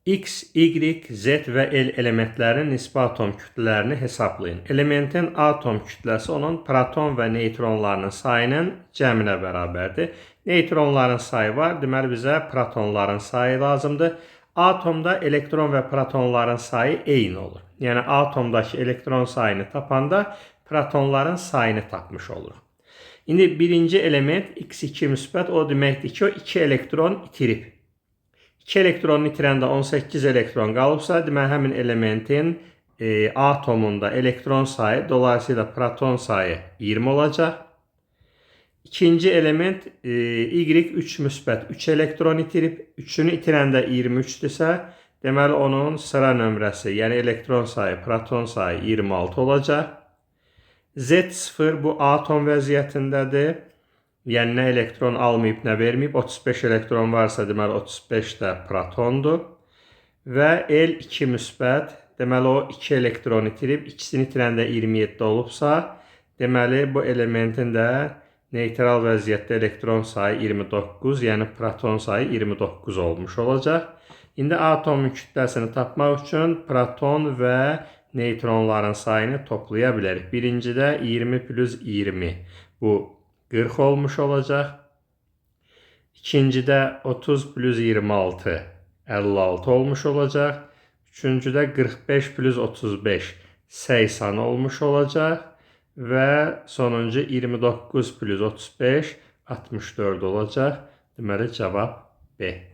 X, Y, Z və L elementlərinin nisbi atom kütlələrini hesablayın. Elementin atom kütləsi onun proton və neytronlarının sayının cəminə bərabərdir. Neytronların sayı var, deməli bizə protonların sayı lazımdır. Atomda elektron və protonların sayı eyni olur. Yəni atomdakı elektron sayını tapanda protonların sayını tapmış oluruq. İndi birinci element X2 müsbət, o deməkdir ki, o 2 elektron itirib. 2 elektronunu itirəndə 18 elektron qalıbsa, deməli həmin elementin atomunda elektron sayı, dolayısıyla proton sayı 20 olacaq. İkinci element Y3 müsbət 3 elektron itirib, 3-ünü itirəndə 23-dürsə, deməli onun sıra nömrəsi, yəni elektron sayı, proton sayı 26 olacaq. Z0 bu atom vəziyyətindədir. Yəni nə elektron almayıb, nə verməyib. 35 elektron varsa, deməli 35 də protondur. Və L2 müsbət, deməli o 2 elektron itirib, ikisini itirəndə 27 olubsa, deməli bu elementin də neytral vəziyyətdə elektron sayı 29, yəni proton sayı 29 olmuş olacaq. İndi atomun kütləsini tapmaq üçün proton və neytronların sayını toplaya bilərik. Birincidə 20 plus 20, bu 40 olmuş olacaq. İkincidə 30 plus 26, 56 olmuş olacaq. Üçüncüdə 45 plus 35, 80 olmuş olacaq. Və sonuncu 29 plus 35, 64 olacaq. Deməli, cavab B.